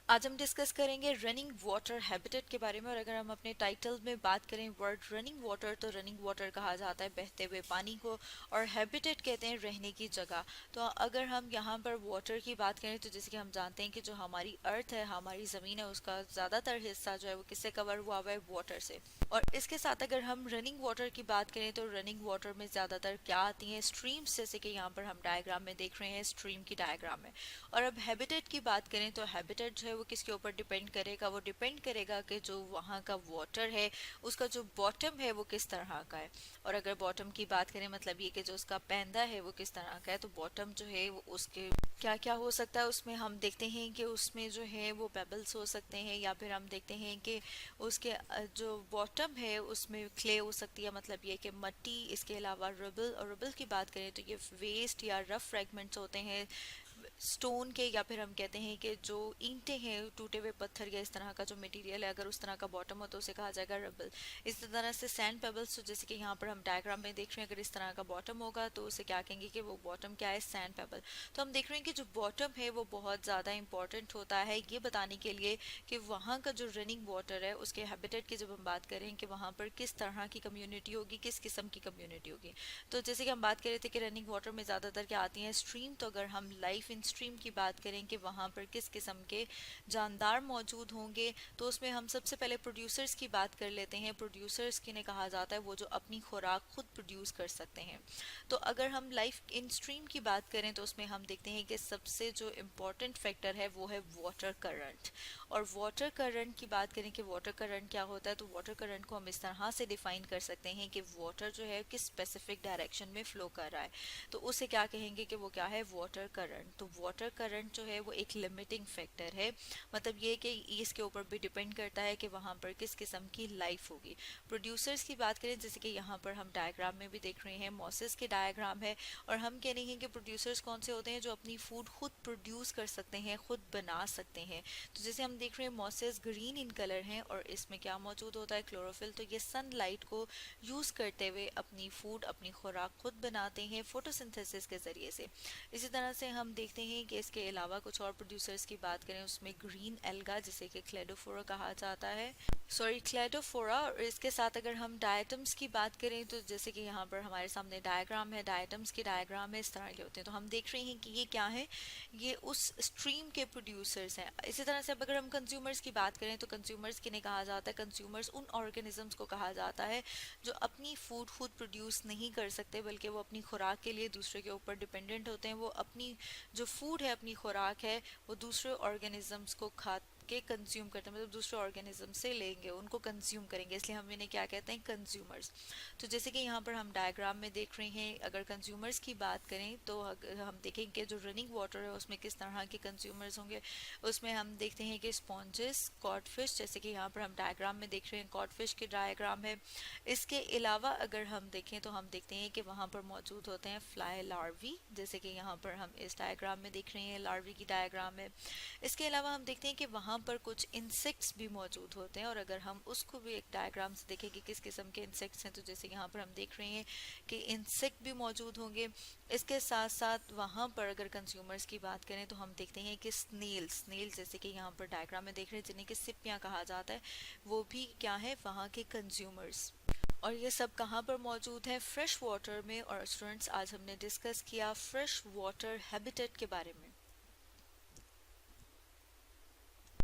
आज हम डिस्कस करेंगे रनिंग वाटर हैबिटेट के बारे में। और अगर हम अपने टाइटल में बात करें वर्ड रनिंग वाटर, तो रनिंग वाटर कहा जाता है बहते हुए पानी को, और हैबिटेट कहते हैं रहने की जगह। तो अगर हम यहाँ पर वाटर की बात करें तो जैसे कि हम जानते हैं कि जो हमारी अर्थ है, हमारी ज़मीन है, उसका ज़्यादातर हिस्सा जो है वो किससे कवर हुआ हुआ है? वाटर से। और इसके साथ अगर हम रनिंग वाटर की बात करें तो रनिंग वाटर में ज़्यादातर क्या आती हैं? स्ट्रीम्स, जैसे कि यहाँ पर हम डायग्राम में देख रहे हैं, स्ट्रीम की डायग्राम है। और अब हैबिटेट की बात करें तो हैबिटेट जो है वो किसके ऊपर डिपेंड करेगा? वो डिपेंड करेगा कि जो वहाँ का वाटर है, उसका जो बॉटम है वो किस तरह का है। और अगर बॉटम की बात करें, मतलब ये कि जो उसका पैंदा है वो किस तरह का है, तो बॉटम जो है वो उसके क्या क्या हो सकता है उसमें हम देखते हैं कि उसमें जो है वो पेबल्स हो सकते हैं, या फिर हम देखते हैं कि उसके जो बॉटम है उसमें क्ले हो सकती है, मतलब ये कि मिट्टी। इसके अलावा रबल, और रबल की बात करें तो ये वेस्ट या रफ फ्रेगमेंट्स होते हैं स्टोन के, या फिर हम कहते हैं कि जो ईंटें हैं, टूटे हुए पत्थर या इस तरह का जो मटेरियल है, अगर उस तरह का बॉटम हो तो उसे कहा जाएगा रबल। इस तरह से सैंड पेबल्स, तो जैसे कि यहाँ पर हम डायग्राम में देख रहे हैं, अगर इस तरह का बॉटम होगा तो उसे क्या कहेंगे कि वो बॉटम क्या है? Sand payable. तो हम देख रहे हैं कि जो बॉटम है वो बहुत ज़्यादा इंपॉर्टेंट होता है ये बताने के लिए कि वहाँ का जो रनिंग वाटर है उसके हैबिटेट की जब हम बात करें कि वहाँ पर किस तरह की कम्युनिटी होगी, किस किस्म की कम्युनिटी होगी। तो जैसे कि हम बात कर रहे थे कि रनिंग वाटर में ज़्यादातर क्या आती हैं? स्ट्रीम। तो अगर हम लाइफ इन स्ट्रीम की बात करें कि वहाँ पर किस किस्म के जानदार मौजूद होंगे, तो उसमें हम सबसे पहले प्रोड्यूसर्स की बात कर लेते हैं। प्रोड्यूसर्स किन्हें कहा जाता है? वो जो अपनी खुराक खुद प्रोड्यूस कर सकते हैं। तो अगर हम लाइफ इन स्ट्रीम की बात करें तो उसमें हम देखते हैं कि सबसे जो इम्पोर्टेंट फैक्टर है वो है वाटर करंट। और वाटर करंट की बात करें कि वाटर करंट क्या होता है, तो वाटर करंट को हम इस तरह से डिफाइन कर सकते हैं कि वाटर जो है किस स्पेसिफिक डायरेक्शन में फ्लो कर रहा है, तो उसे क्या कहेंगे कि वो क्या है? Water current. तो वाटर करंट जो है वो एक लिमिटिंग फैक्टर है, मतलब ये कि इसके ऊपर भी डिपेंड करता है कि वहाँ पर किस किस्म की लाइफ होगी। प्रोड्यूसर्स की बात करें, जैसे कि यहाँ पर हम डायग्राम में भी देख रहे हैं, मोसेस के डायग्राम है। और हम कह रहे हैं कि प्रोड्यूसर्स कौन से होते हैं? जो अपनी फूड खुद प्रोड्यूस कर सकते हैं, खुद बना सकते हैं। तो जैसे हम देख रहे हैं मोसेस ग्रीन इन कलर हैं, और इसमें क्या मौजूद होता है? क्लोरोफिल। तो ये सनलाइट को यूज़ करते हुए अपनी फूड, अपनी खुराक खुद बनाते हैं फोटोसिंथेसिस के ज़रिए से। इसी तरह से हम देखते हैं कि इसके अलावा कुछ और प्रोड्यूसर्स की बात करें, उसमें ग्रीन एल्गा, जिसे कि क्लेडोफोरा कहा जाता है, सॉरी क्लेडोफोरा। और इसके साथ अगर हम डायटम्स की बात करें तो जैसे कि यहाँ पर हमारे सामने डायग्राम है, डायटम्स की डायग्राम है, इस तरह के होते हैं। तो हम देख रहे हैं कि ये क्या है? ये उस स्ट्रीम के प्रोड्यूसर्स हैं। इसी तरह से अब अगर हम कंज्यूमर्स की बात करें तो कंज्यूमर्स किन्हें कहा जाता है? कंज्यूमर्स उन ऑर्गेनिजम्स को कहा जाता है जो अपनी फूड खुद प्रोड्यूस नहीं कर सकते, बल्कि वो अपनी खुराक के लिए दूसरे के ऊपर डिपेंडेंट होते हैं। वो अपनी जो फूड है, अपनी खुराक है, वो दूसरे ऑर्गेनिजम्स को खा के कंज्यूम करते हैं, मतलब दूसरे ऑर्गेनिज्म से लेंगे, उनको कंज्यूम करेंगे, इसलिए हम इन्हें क्या कहते हैं? कंज्यूमर्स। तो जैसे कि यहाँ पर हम डायग्राम में देख रहे हैं, अगर कंज्यूमर्स की बात करें तो अगर हम देखेंगे कि जो रनिंग वाटर है उसमें किस तरह के कंज्यूमर्स होंगे। उसमें हम देखते हैं कि स्पॉन्जेस, कॉडफिश, जैसे कि यहाँ पर हम डायग्राम में देख रहे हैं कॉडफिश की डायग्राम है। इसके अलावा अगर हम देखें तो हम देखते हैं कि वहाँ पर मौजूद होते हैं फ्लाई लार्वी, जैसे कि यहाँ पर हम इस डायग्राम में देख रहे हैं, लार्वी की डायग्राम है। इसके अलावा हम देखते हैं कि वहाँ पर कुछ इंसेक्ट्स भी मौजूद होते हैं, और अगर हम उसको भी एक डायग्राम से देखें कि किस किस्म के इंसेक्ट्स हैं, तो जैसे यहाँ पर हम देख रहे हैं कि इंसेक्ट भी मौजूद होंगे। इसके साथ साथ वहाँ पर अगर कंज्यूमर्स की बात करें तो हम देखते हैं कि स्नेल, जैसे कि यहाँ पर डायग्राम में देख रहे हैं, जिन्हें कि सिपियाँ कहा जाता है, वो भी क्या है? वहाँ के कंज्यूमर्स। और ये सब कहाँ पर मौजूद है? फ्रेश वाटर में। और स्टूडेंट्स, आज हमने डिस्कस किया फ्रेश वाटर हैबिटेट के बारे में।